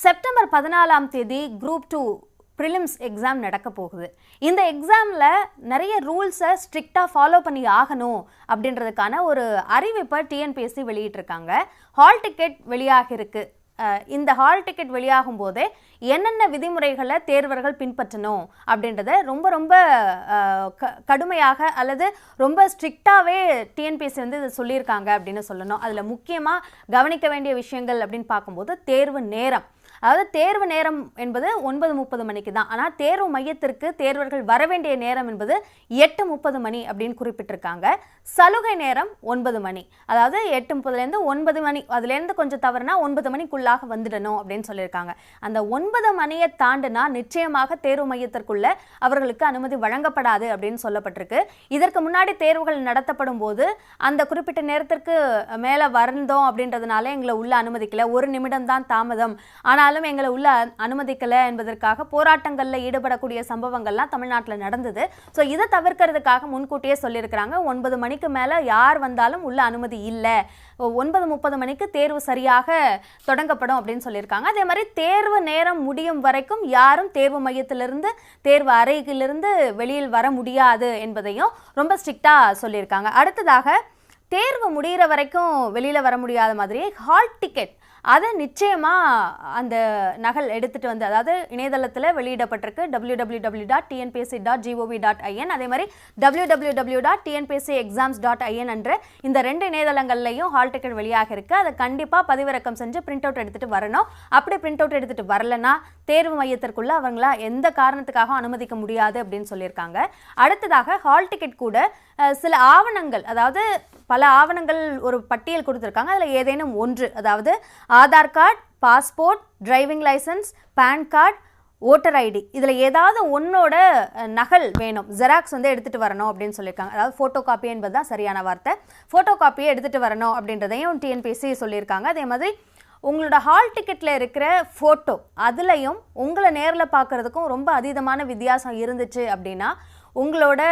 September 14ஆம் தேதி group 2 prelims exam நடக்க போகுது. இந்த எக்ஸாமில் நிறைய ரூல்ஸை ஸ்ட்ரிக்டாக ஃபாலோ பண்ணி ஆகணும் அப்படின்றதுக்கான ஒரு அறிவிப்பை டிஎன்பிஎஸ்சி வெளியிட்டிருக்காங்க. ஹால் டிக்கெட் வெளியாக இருக்கு. இந்த ஹால் டிக்கெட் வெளியாகும் போதே என்னென்ன விதிமுறைகளை தேர்வர்கள் பின்பற்றணும் அப்படின்றத ரொம்ப கடுமையாக அல்லது ரொம்ப ஸ்ட்ரிக்டாகவே டிஎன்பிஎஸ்சி இதை சொல்லியிருக்காங்க அப்படின்னு சொல்லணும். அதில் முக்கியமாக கவனிக்க வேண்டிய விஷயங்கள் அப்படின்னு பார்க்கும்போது தேர்வு நேரம். அதாவது தேர்வு நேரம் என்பது 9:30 மணிக்கு தான். ஆனால் தேர்வு மையத்திற்கு தேர்வர்கள் வர வேண்டிய நேரம் என்பது 8:30 மணி அப்படின்னு குறிப்பிட்டிருக்காங்க. சலுகை நேரம் 9 மணி. அதாவது 8:30லேருந்து 9 மணி, அதுலேருந்து கொஞ்சம் தவறுனா 9 மணிக்குள்ளாக வந்துடணும் அப்படின்னு சொல்லியிருக்காங்க. அந்த 9 மணியை தாண்டினா நிச்சயமாக தேர்வு மையத்திற்குள்ள அவர்களுக்கு அனுமதி வழங்கப்படாது அப்படின்னு சொல்லப்பட்டிருக்கு. இதற்கு முன்னாடி தேர்வுகள் நடத்தப்படும் போது அந்த குறிப்பிட்ட நேரத்திற்கு மேலே வந்தோம் அப்படின்றதுனால எங்களை உள்ள அனுமதிக்கல, 1 நிமிடம் தான் தாமதம், ஆனால் எங்களை உள்ள அனுமதிக்கல என்பதற்காக போராட்டங்களில் ஈடுபடக்கூடிய சம்பவங்கள்லாம் தமிழ்நாட்டில் நடந்தது. ஸோ இதை தவிர்க்கிறதுக்காக முன்கூட்டியே சொல்லியிருக்கிறாங்க, 9 மணிக்கு மேலே யார் வந்தாலும் உள்ள அனுமதி இல்லை, 9:30 மணிக்கு தேர்வு சரியாக தொடங்கப்படும் அப்படின்னு சொல்லியிருக்காங்க. அதே மாதிரி தேர்வு நேரம் முடியும் வரைக்கும் யாரும் தேர்வு மையத்திலிருந்து தேர்வு அறையிலிருந்து வெளியில் வர முடியாது என்பதையும் ரொம்ப ஸ்ட்ரிக்டாக சொல்லியிருக்காங்க. அடுத்ததாக தேர்வு முடிகிற வரைக்கும் வெளியில் வர முடியாத மாதிரி ஹால் டிக்கெட் அதை நிச்சயமாக அந்த நகல் எடுத்துகிட்டு வந்து, அதாவது இணையதளத்தில் வெளியிடப்பட்டிருக்கு www.tnpsc.gov.in, அதே மாதிரி www.tnpscexams.in என்ற இந்த 2 இணையதளங்கள்லையும் ஹால் டிக்கெட் வெளியாக இருக்குது. அதை கண்டிப்பாக பதிவிறக்கம் செஞ்சு பிரிண்ட் அவுட் எடுத்துகிட்டு வரணும். அப்படி பிரிண்ட் அவுட் எடுத்துகிட்டு வரலன்னா தேர்வு மையத்திற்குள்ளே அவங்கள எந்த காரணத்துக்காக அனுமதிக்க முடியாது அப்படின்னு சொல்லியிருக்காங்க. அடுத்ததாக ஹால் டிக்கெட் கூட சில ஆவணங்கள், அதாவது பல ஆவணங்கள் ஒரு பட்டியல் கொடுத்துருக்காங்க. அதில் ஏதேனும் ஒன்று, அதாவது Aadhaar card, passport, driving licence, PAN card, voter ID, இதில் ஏதாவது ஒன்னோட நகல் வேணும், ஜெராக்ஸ் எடுத்துகிட்டு வரணும் அப்படின்னு சொல்லியிருக்காங்க. அதாவது ஃபோட்டோ காப்பி என்பது தான் சரியான வார்த்தை. ஃபோட்டோ காப்பியை எடுத்துகிட்டு வரணும் அப்படின்றதையும் டிஎன்பிஎஸ்சி சொல்லியிருக்காங்க. அதே மாதிரி உங்களோட ஹால் டிக்கெட்டில் இருக்கிற ஃபோட்டோ அதுலேயும் உங்களை நேரில் பார்க்குறதுக்கும் ரொம்ப அதீதமான வித்தியாசம் இருந்துச்சு அப்படின்னா உங்களோட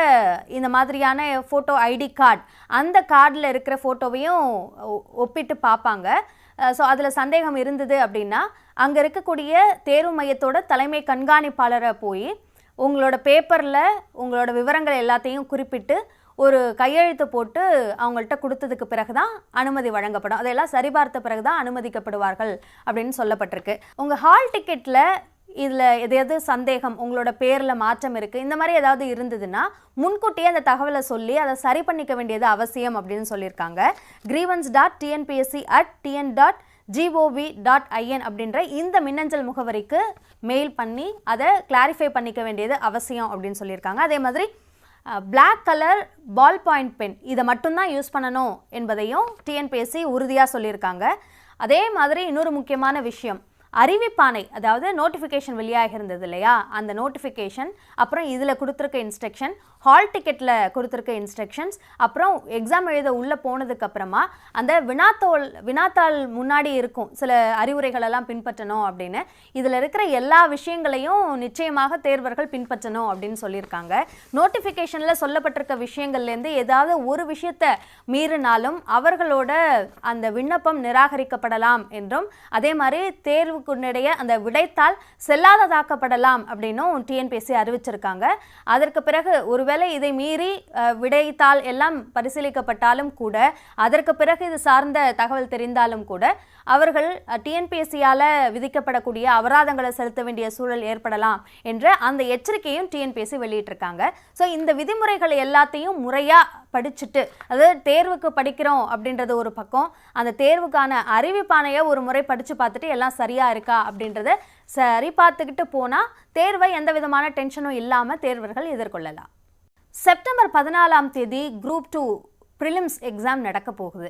இந்த மாதிரியான ஃபோட்டோ ஐடி கார்டு, அந்த கார்டில் இருக்கிற ஃபோட்டோவையும் ஒப்பிட்டு பார்ப்பாங்க. ஸோ அதில் சந்தேகம் இருந்தது அப்படின்னா அங்கே இருக்கக்கூடிய தேர்வு மையத்தோட தலைமை கண்காணிப்பாளரை போய் உங்களோட பேப்பரில் உங்களோட விவரங்கள் எல்லாத்தையும் குறிப்பிட்டு ஒரு கையெழுத்து போட்டு அவங்கள்ட்ட கொடுத்ததுக்கு பிறகு தான் அனுமதி வழங்கப்படும். அதெல்லாம் சரிபார்த்த பிறகு தான் அனுமதிக்கப்படுவார்கள் அப்படின்னு சொல்லப்பட்டிருக்கு. உங்கள் ஹால் டிக்கெட்டில் இதில் எதையாவது சந்தேகம், உங்களோட பேரில் மாற்றம் இருக்குது, இந்த மாதிரி ஏதாவது இருந்ததுன்னா முன்கூட்டியே அந்த தகவலை சொல்லி அதை சரி பண்ணிக்க வேண்டியது அவசியம் அப்படின்னு சொல்லியிருக்காங்க. grievance.tnpsc@tn.gov.in அப்படின்ற இந்த மின்னஞ்சல் முகவரிக்கு மெயில் பண்ணி அதை கிளாரிஃபை பண்ணிக்க வேண்டியது அவசியம் அப்படின்னு சொல்லியிருக்காங்க. அதே மாதிரி black colour ball point pen இதை மட்டும்தான் யூஸ் பண்ணணும் என்பதையும் டிஎன்பிஎஸ்சி உறுதியாக சொல்லியிருக்காங்க. அதே மாதிரி இன்னொரு முக்கியமான விஷயம், அறிவிப்பானை, அதாவது நோட்டிஃபிகேஷன் வெளியாக இருந்தது இல்லையா, அந்த நோட்டிஃபிகேஷன், அப்புறம் இதில் கொடுத்துருக்க இன்ஸ்ட்ரக்ஷன், ஹால் டிக்கெட்டில் கொடுத்துருக்க இன்ஸ்ட்ரக்ஷன்ஸ், அப்புறம் எக்ஸாம் எழுத உள்ளே போனதுக்கப்புறமா அந்த வினாத்தாள் முன்னாடி இருக்கும் சில அறிவுரைகளெல்லாம் பின்பற்றணும் அப்படின்னு. இதில் இருக்கிற எல்லா விஷயங்களையும் நிச்சயமாக தேர்வர்கள் பின்பற்றணும் அப்படின்னு சொல்லியிருக்காங்க. நோட்டிஃபிகேஷனில் சொல்லப்பட்டிருக்க விஷயங்கள்லேருந்து ஏதாவது ஒரு விஷயத்தை மீறினாலும் அவர்களோட அந்த விண்ணப்பம் நிராகரிக்கப்படலாம் என்றும், அதே மாதிரி தேர்வுக்குன்னிடையே அந்த விடைத்தாள் செல்லாததாக்கப்படலாம் அப்படின்னும் டிஎன்பிஎஸ்சி அறிவிச்சிருக்காங்க. அதற்கு பிறகு ஒருவேளை இதை மீறி விடைத்தாள் எல்லாம் பரிசீலிக்கப்பட்டாலும் கூட, அதற்கு பிறகு இது சார்ந்த தகவல் தெரிந்தாலும் கூட அவர்கள் டிஎன்பிஎஸ்சியால் விதிக்கப்படக்கூடிய அபராதங்களை செலுத்த வேண்டிய சூழல் ஏற்படலாம் என்ற அந்த எச்சரிக்கையும் டிஎன்பிஎஸ்சி வெளியிட்டிருக்காங்க. ஸோ இந்த விதிமுறைகள் எல்லாத்தையும் முறையாக படிச்சுட்டு, அதாவது தேர்வுக்கு படிக்கிறோம் அப்படின்றது ஒரு பக்கம், அந்த தேர்வுக்கான அறிவிப்பானையை ஒரு முறை படித்து பார்த்துட்டு எல்லாம் சரியாக இருக்கா அப்படின்றத சரி பார்த்துக்கிட்டு போனால் தேர்வை எந்த விதமான டென்ஷனும் இல்லாமல் தேர்வர்கள் எதிர்கொள்ளலாம். செப்டம்பர் 14ஆம் தேதி குரூப் 2 ப்ரிலிம்ஸ் எக்ஸாம் நடக்க போகுது.